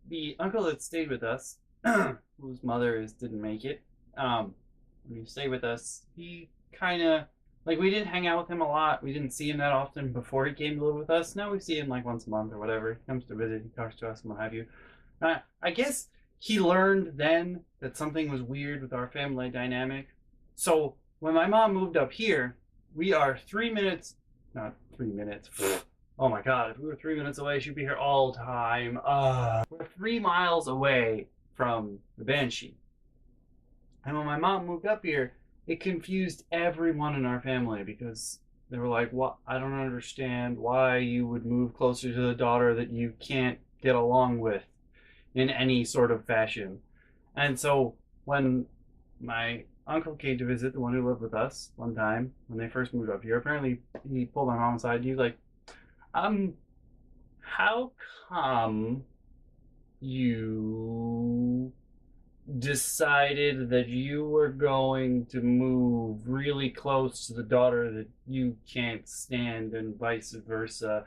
the uncle that stayed with us, whose mother didn't make it, when he stayed with us, he kind of like we didn't hang out with him a lot. We didn't see him that often before he came to live with us. Now we see him like once a month or whatever. He comes to visit, he talks to us, and what have you. I guess he learned then that something was weird with our family dynamic. So when my mom moved up here, we are 3 minutes, not 3 minutes. Oh my God, if we were 3 minutes away, she'd be here all the time. We're 3 miles away from the Banshee. And when my mom moved up here, it confused everyone in our family because they were like, "What? I don't understand why you would move closer to the daughter that you can't get along with in any sort of fashion." And so when my uncle came to visit, the one who lived with us one time when they first moved up here, apparently he pulled my mom aside and he was like, how come you decided that you were going to move really close to the daughter that you can't stand and vice versa?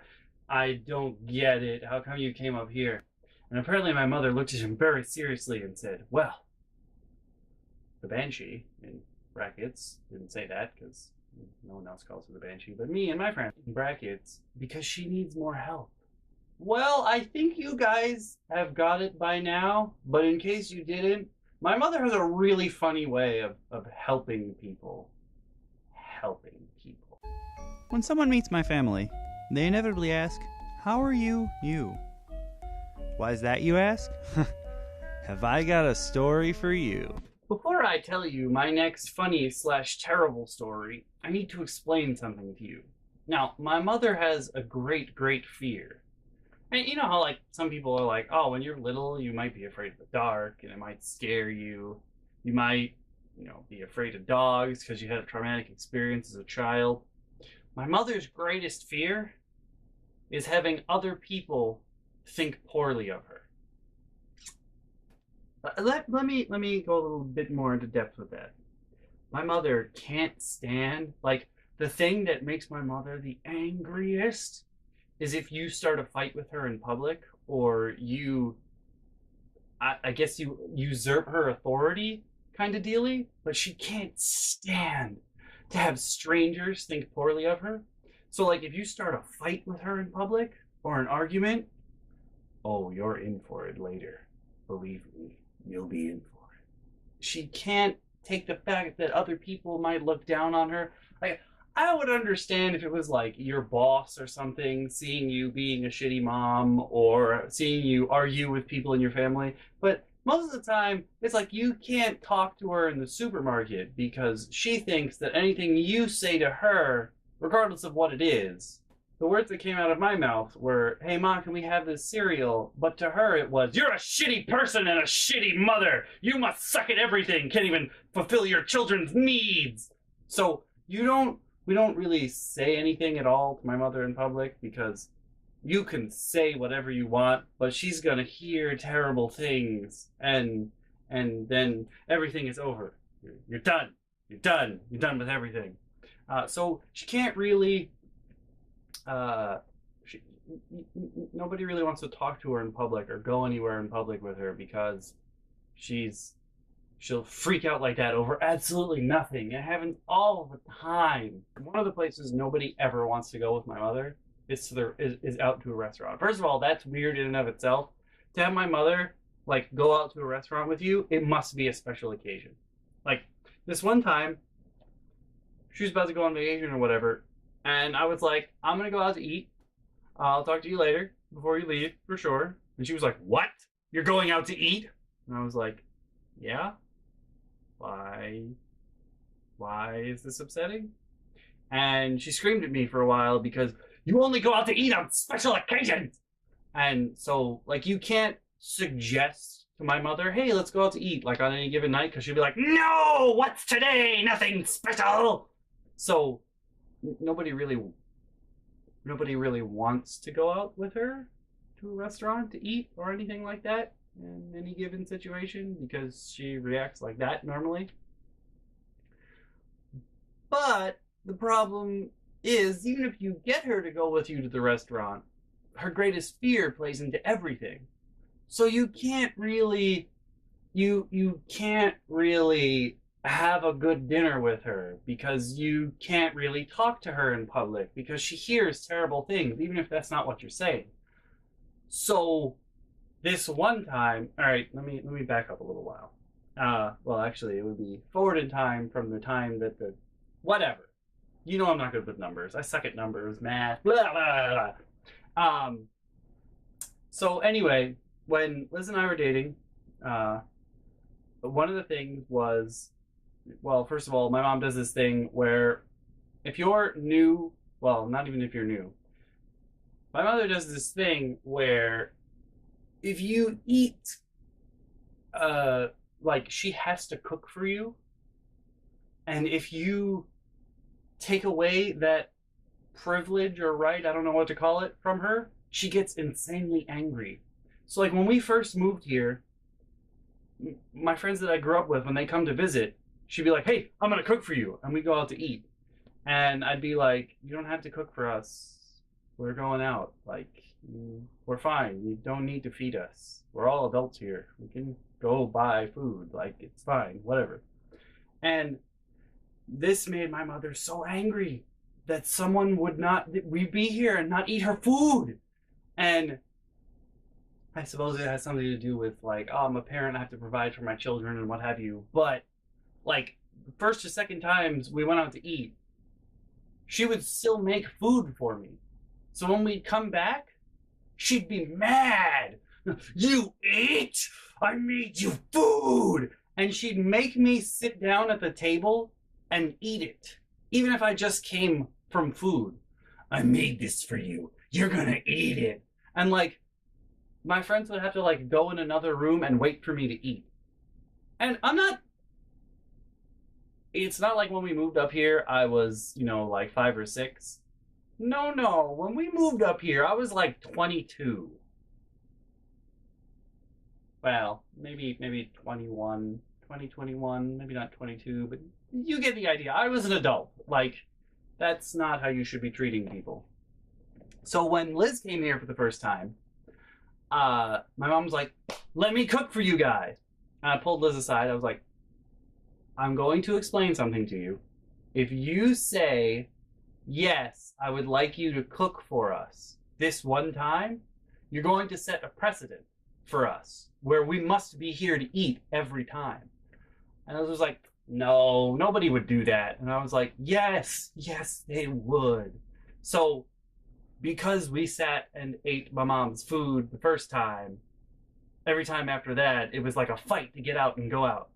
I don't get it. How come you came up here? And apparently my mother looked at him very seriously and said, well, the Banshee, in brackets, didn't say that because no one else calls her the Banshee, but me and my friend, in brackets, because she needs more help. Well, I think you guys have got it by now, but in case you didn't, my mother has a really funny way of helping people. Helping people. When someone meets my family, they inevitably ask, "How are you, you?" Why is that, you ask? Have I got a story for you? Before I tell you my next funny / terrible story, I need to explain something to you. Now, my mother has a great fear. And you know how like some people are like, oh, when you're little, you might be afraid of the dark and it might scare you. You might, be afraid of dogs because you had a traumatic experience as a child. My mother's greatest fear is having other people think poorly of her. Let me go a little bit more into depth with that. My mother can't stand, like, the thing that makes my mother the angriest is if you start a fight with her in public, or I guess you usurp her authority kind of dealy, but she can't stand to have strangers think poorly of her. So like if you start a fight with her in public or an argument, oh, you're in for it later. Believe me, you'll be in for it. She can't take the fact that other people might look down on her. Like, I would understand if it was like your boss or something seeing you being a shitty mom or seeing you argue with people in your family, but most of the time it's like you can't talk to her in the supermarket because she thinks that anything you say to her, regardless of what it is, the words that came out of my mouth were, "Hey mom, can we have this cereal?" But to her it was, "You're a shitty person and a shitty mother. You must suck at everything. Can't even fulfill your children's needs." So we don't really say anything at all to my mother in public because you can say whatever you want, but she's gonna hear terrible things, and then everything is over. You're done. You're done. You're done with everything. So she can't really. She, Nobody really wants to talk to her in public or go anywhere in public with her because she'll freak out like that over absolutely nothing. It happens all the time. One of the places nobody ever wants to go with my mother is out to a restaurant. First of all, that's weird in and of itself. To have my mother like go out to a restaurant with you, it must be a special occasion. Like this one time, she was about to go on vacation or whatever, and I was like, "I'm gonna go out to eat. I'll talk to you later before you leave for sure." And she was like, "What? You're going out to eat?" And I was like, "Yeah. Why is this upsetting?" And she screamed at me for a while because you only go out to eat on special occasions. And so like you can't suggest to my mother, "Hey, let's go out to eat," like on any given night, because she'll be like, "No, what's today? Nothing special." So nobody really wants to go out with her to a restaurant to eat or anything like that in any given situation because she reacts like that normally. But the problem is, even if you get her to go with you to the restaurant, her greatest fear plays into everything. So you can't really have a good dinner with her because you can't really talk to her in public because she hears terrible things, even if that's not what you're saying. So this one time, all right, let me back up a little while. Well, actually, it would be forward in time from the time that the whatever. You know, I'm not good with numbers. I suck at numbers, math, blah blah blah. So anyway, when Liz and I were dating, uh, one of the things was, well, first of all, my mom does this thing where if you're new, well, not even if you're new, my mother does this thing where if you eat, uh, like she has to cook for you, and if you take away that privilege or right, I don't know what to call it, from her, she gets insanely angry. So, like, when we first moved here, my friends that I grew up with, when they come to visit, she'd be like, "Hey, I'm gonna cook for you," and we go out to eat, and I'd be like, "You don't have to cook for us. We're going out. Like, we're fine. You don't need to feed us. We're all adults here. We can go buy food. Like, it's fine. Whatever." And this made my mother so angry that someone would not, we'd be here and not eat her food. And I suppose it has something to do with, like, oh, I'm a parent, I have to provide for my children and what have you. But, like, the first or second times we went out to eat, she would still make food for me. So when we'd come back, she'd be mad. "You ate? I made you food!" And she'd make me sit down at the table and eat it, even if I just came from food. "I made this for you. You're gonna eat it." And, like, my friends would have to, like, go in another room and wait for me to eat. And it's not like when we moved up here, I was, like 5 or 6. No, no. When we moved up here, I was like 22. Well, maybe 21, 2021, maybe not 22, but you get the idea. I was an adult. Like, that's not how you should be treating people. So when Liz came here for the first time, my mom was like, "Let me cook for you guys." And I pulled Liz aside. I was like, "I'm going to explain something to you. If you say, yes, I would like you to cook for us this one time, you're going to set a precedent for us where we must be here to eat every time." And I was like, "No, nobody would do that." And I was like, "Yes, yes, they would." So because we sat and ate my mom's food the first time, every time after that, it was like a fight to get out and go out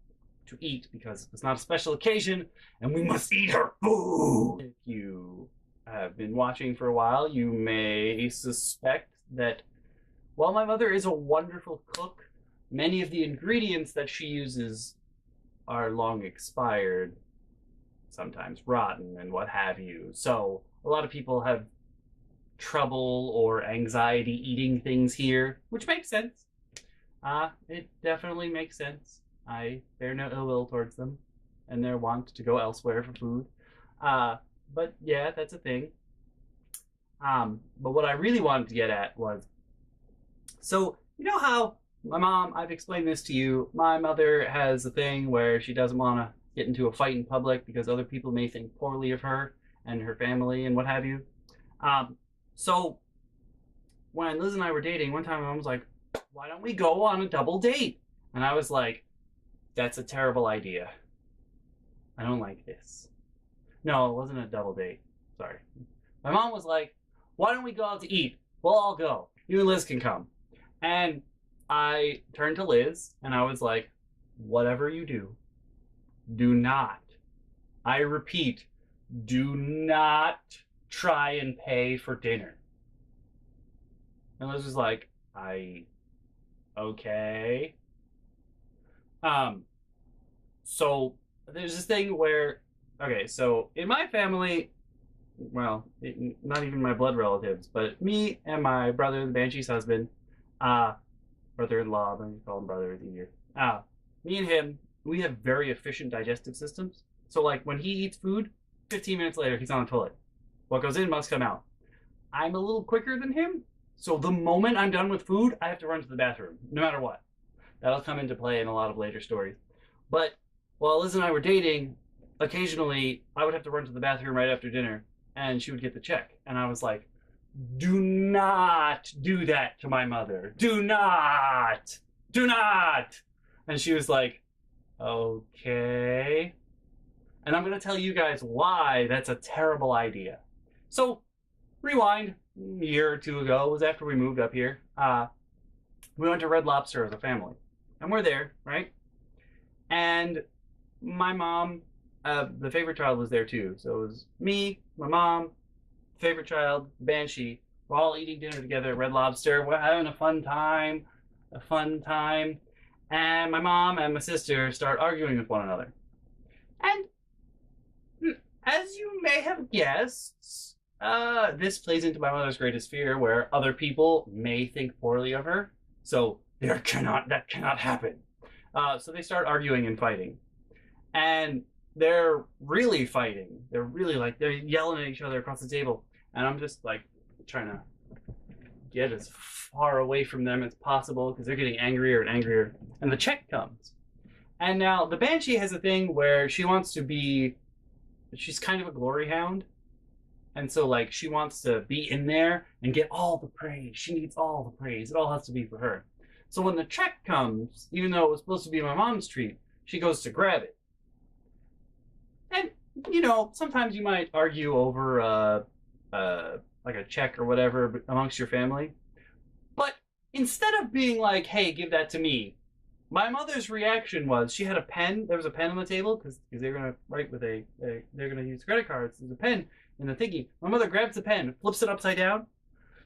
to eat because it was not a special occasion and we must eat her food. If you have been watching for a while, you may suspect that while my mother is a wonderful cook, many of the ingredients that she uses are long expired, sometimes rotten, and what have you. So a lot of people have trouble or anxiety eating things here, which makes sense. It definitely makes sense. I bear no ill will towards them and their want to go elsewhere for food. But yeah, that's a thing. But what I really wanted to get at was, so you know how my mom, I've explained this to you, my mother has a thing where she doesn't want to get into a fight in public because other people may think poorly of her and her family and what have you. So when Liz and I were dating, one time my mom was like, "Why don't we go on a double date?" And I was like, "That's a terrible idea. I don't like this." No, it wasn't a double date. Sorry. My mom was like, "Why don't we go out to eat? We'll all go. You and Liz can come." And I turned to Liz and I was like, "Whatever you do not, I repeat, do not try and pay for dinner." And Liz was like, Okay. So there's this thing where, okay, so in my family, well, not even my blood relatives, but me and my brother, the Banshee's husband, brother-in-law, I'm call him brother, it's easier. Me and him, we have very efficient digestive systems. So, like, when he eats food, 15 minutes later, he's on the toilet. What goes in must come out. I'm a little quicker than him, So the moment I'm done with food, I have to run to the bathroom, no matter what. That'll come into play in a lot of later stories. But while Liz and I were dating, occasionally I would have to run to the bathroom right after dinner, and she would get the check. And I was like, do not do that to my mother. Do not. Do not. And she was like, okay. And I'm going to tell you guys why that's a terrible idea. So, rewind a year or two ago, it was after we moved up here. We went to Red Lobster as a family. And we're there, right? And my mom, the favorite child was there too. So it was me, my mom, favorite child, Banshee. We're all eating dinner together at Red Lobster. We're having a fun time. And my mom and my sister start arguing with one another. And as you may have guessed, this plays into my mother's greatest fear, where other people may think poorly of her. So that cannot happen. So they start arguing and fighting. And they're really fighting. They're yelling at each other across the table. And I'm just like trying to get as far away from them as possible because they're getting angrier and angrier. And the check comes. And now the Banshee has a thing where she's kind of a glory hound. And so like she wants to be in there and get all the praise. She needs all the praise. It all has to be for her. So when the check comes, even though it was supposed to be my mom's treat, she goes to grab it. And, sometimes you might argue over like a check or whatever amongst your family. But instead of being like, hey, give that to me, my mother's reaction was she had a pen. There was a pen on the table because they're going to write with they're going to use credit cards. There's a pen in the thingy. My mother grabs the pen, flips it upside down,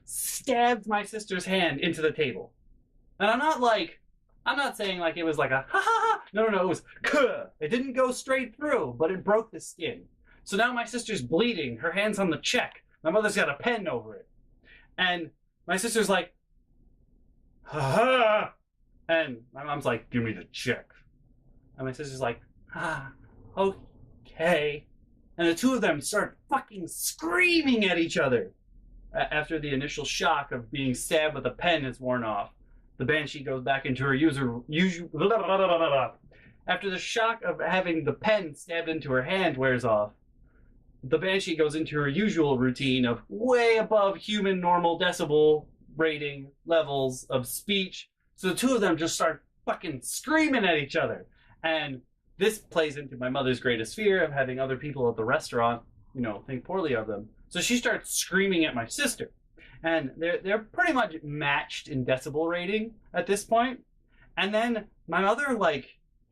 stabs my sister's hand into the table. And I'm not saying like it was like a ha ha ha. No, it was kuh. It didn't go straight through, but it broke the skin. So now my sister's bleeding. Her hand's on the check. My mother's got a pen over it. And my sister's like, ha ha. And my mom's like, give me the check. And my sister's like, okay. And the two of them start fucking screaming at each other. After the initial shock of being stabbed with a pen is worn off, the Banshee goes back into her usual. After the shock of having the pen stabbed into her hand wears off, the Banshee goes into her usual routine of way above human normal decibel rating levels of speech. So the two of them just start fucking screaming at each other. And this plays into my mother's greatest fear of having other people at the restaurant, think poorly of them. So she starts screaming at my sister. And they're pretty much matched in decibel rating at this point. And then my mother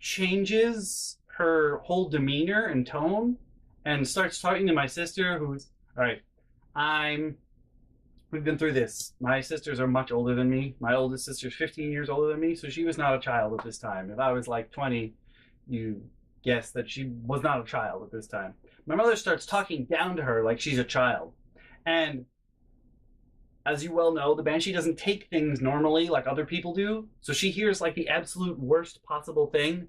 changes her whole demeanor and tone and starts talking to my sister, who's all right. We've been through this. My sisters are much older than me. My oldest sister's 15 years older than me, so she was not a child at this time. If I was 20, you guess that she was not a child at this time. My mother starts talking down to her like she's a child. And as you well know, the Banshee doesn't take things normally like other people do. So she hears the absolute worst possible thing.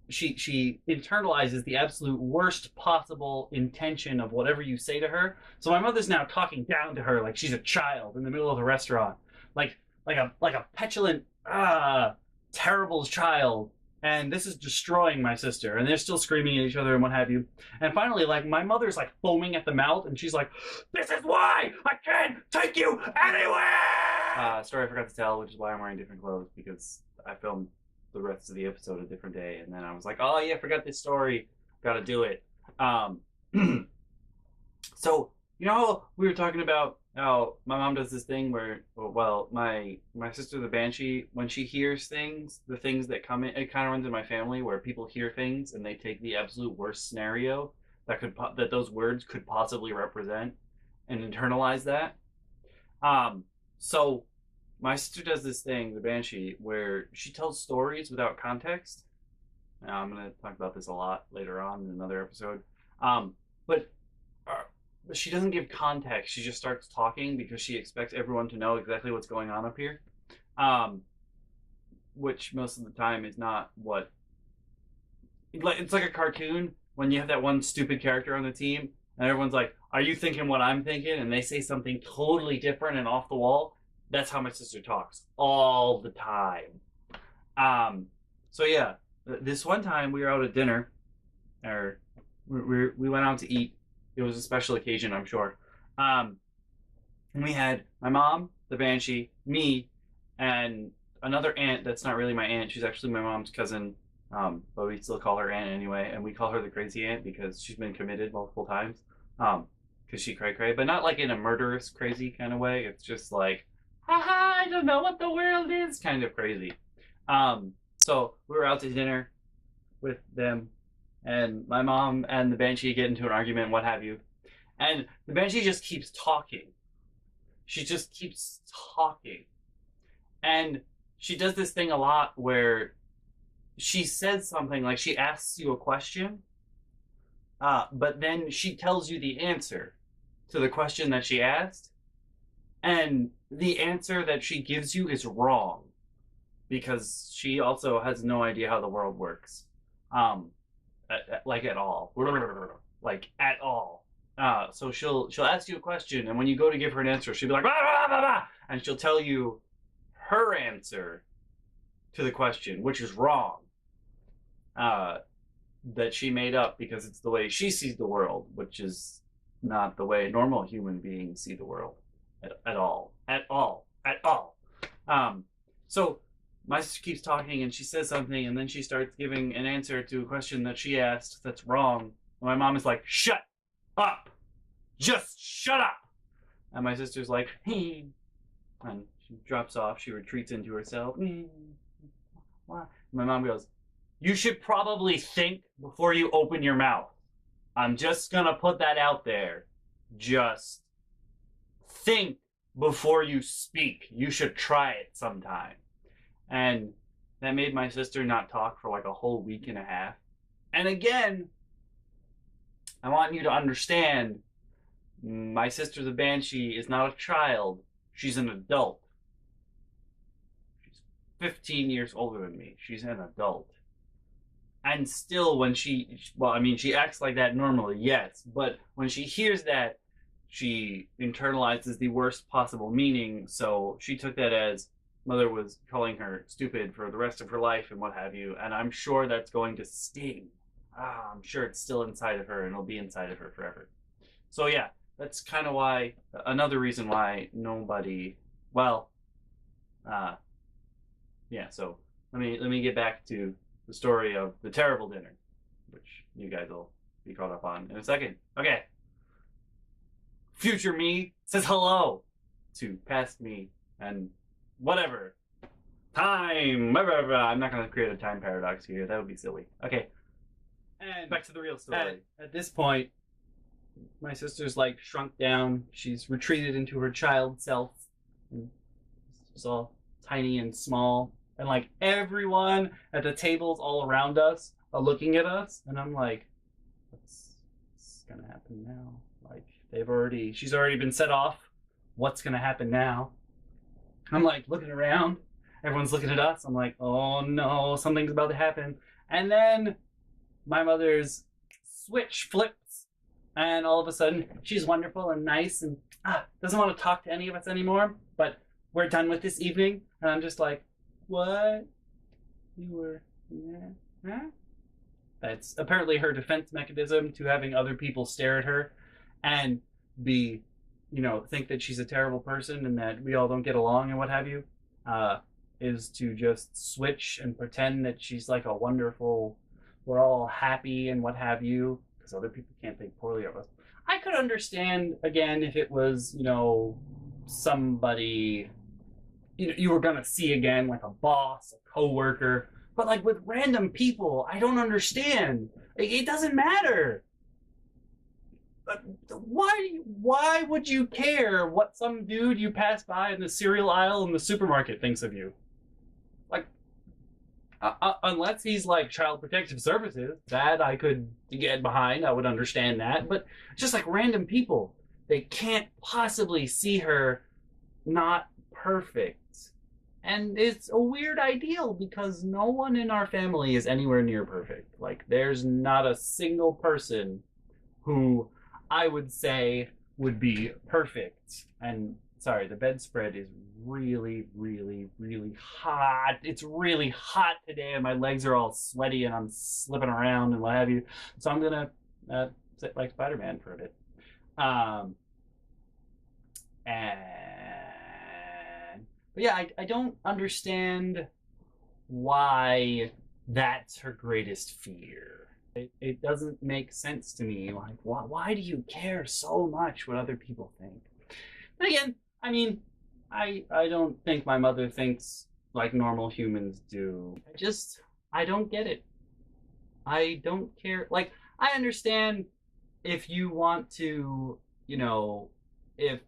She internalizes the absolute worst possible intention of whatever you say to her. So my mother's now talking down to her like she's a child in the middle of the restaurant, like a petulant, terrible child. And this is destroying my sister. And they're still screaming at each other and what have you. And finally, my mother's foaming at the mouth, and she's like, "This is why I can't take you anywhere!" Story I forgot to tell, which is why I'm wearing different clothes, because I filmed the rest of the episode a different day, and then I was like, oh yeah, I forgot this story, gotta do it. So we were talking about how my mom does this thing where, my sister the Banshee, when she hears things, the things that come in, it kind of runs in my family where people hear things and they take the absolute worst scenario that those words could possibly represent and internalize that. So my sister does this thing, the Banshee, where she tells stories without context. Now, I'm going to talk about this a lot later on in another episode. But she doesn't give context. She just starts talking because she expects everyone to know exactly what's going on up here. Which most of the time is not what... It's like a cartoon when you have that one stupid character on the team and everyone's like, are you thinking what I'm thinking? And they say something totally different and off the wall. That's how my sister talks all the time. So yeah, this one time we were out at dinner, or we went out to eat. It was a special occasion, I'm sure. Um, and we had my mom, the Banshee, me, and another aunt that's not really my aunt. She's actually my mom's cousin, but we still call her aunt anyway. And we call her the crazy aunt because she's been committed multiple times. Because she cray cray, but not like in a murderous crazy kind of way. It's just like, haha, I don't know what the world is, kind of crazy. So we were out to dinner with them, and my mom and the Banshee get into an argument, what have you. And the Banshee just keeps talking. She just keeps talking. And she does this thing a lot where she says something like she asks you a question, but then she tells you the answer to the question that she asked. And the answer that she gives you is wrong because she also has no idea how the world works. Like at all. Like at all. So she'll ask you a question, and when you go to give her an answer, she'll be like, blah, blah, blah, blah, and she'll tell you her answer to the question, which is wrong. That she made up because it's the way she sees the world, which is not the way normal human beings see the world at all. At all. At all. So my sister keeps talking and she says something, and then she starts giving an answer to a question that she asked that's wrong. And my mom is like, shut up! Just shut up! And my sister's like, and she drops off. She retreats into herself. My mom goes, you should probably think before you open your mouth. I'm just gonna put that out there. Just think before you speak. You should try it sometime. And that made my sister not talk for like a whole week and a half. And again, I want you to understand, my sister the Banshee is not a child. She's an adult. She's 15 years older than me. She's an adult. And still when she acts like that normally, yes. But when she hears that, she internalizes the worst possible meaning. So she took that as mother was calling her stupid for the rest of her life and what have you. And I'm sure that's going to sting. I'm sure it's still inside of her and it'll be inside of her forever. So yeah, that's kind of why, another reason why nobody, so let me get back to the story of the terrible dinner, which you guys will be caught up on in a second. Okay. Future me says hello to past me and whatever. Time. Blah, blah, blah. I'm not going to create a time paradox here. That would be silly. Okay. And back to the real story. At this point, my sister's like shrunk down. She's retreated into her child self. And it's all tiny and small. And like everyone at the tables all around us are looking at us. And I'm like, what's going to happen now? Like, she's already been set off. What's going to happen now? I'm like looking around. Everyone's looking at us. I'm like, oh no, something's about to happen. And then my mother's switch flips. And all of a sudden, she's wonderful and nice and doesn't want to talk to any of us anymore. But we're done with this evening. And I'm just like, what? You were there? Huh? That's apparently her defense mechanism to having other people stare at her and think that she's a terrible person and that we all don't get along and what have you, is to just switch and pretend that she's like a wonderful, we're all happy and what have you, because other people can't think poorly of us. I could understand, again, if it was, somebody you were gonna see again, like a boss, a coworker, but like with random people, I don't understand. It doesn't matter. Why would you care what some dude you pass by in the cereal aisle in the supermarket thinks of you? Like, unless he's like Child Protective Services, that I could get behind, I would understand that. But just like random people, they can't possibly see her not perfect. And it's a weird ideal because no one in our family is anywhere near perfect. Like, there's not a single person who I would say would be perfect. And Sorry, the bedspread is really, really, really hot. It's really hot today, and my legs are all sweaty, and I'm slipping around and what have you. So I'm gonna sit like Spider-Man for a bit. But yeah, I don't understand why that's her greatest fear. It doesn't make sense to me. Like, why do you care so much what other people think? And again, I mean, I don't think my mother thinks like normal humans do. I don't get it. I don't care. Like, I understand if you want to, if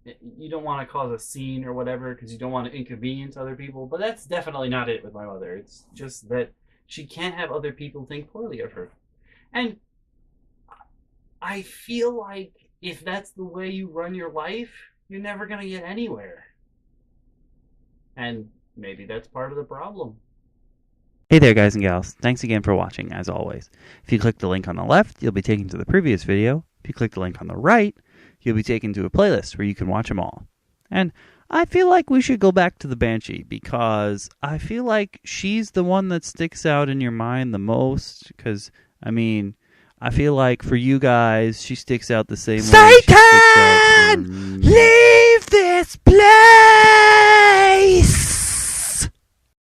you don't want to cause a scene or whatever because you don't want to inconvenience other people, but that's definitely not it with my mother. It's just that she can't have other people think poorly of her. And I feel like if that's the way you run your life, you're never going to get anywhere. And maybe that's part of the problem. Hey there, guys and gals. Thanks again for watching, as always. If you click the link on the left, you'll be taken to the previous video. If you click the link on the right, you'll be taken to a playlist where you can watch them all. And I feel like we should go back to the Banshee because I feel like she's the one that sticks out in your mind the most. Because, I mean, I feel like for you guys, she sticks out the same way. Satan! Leave this place!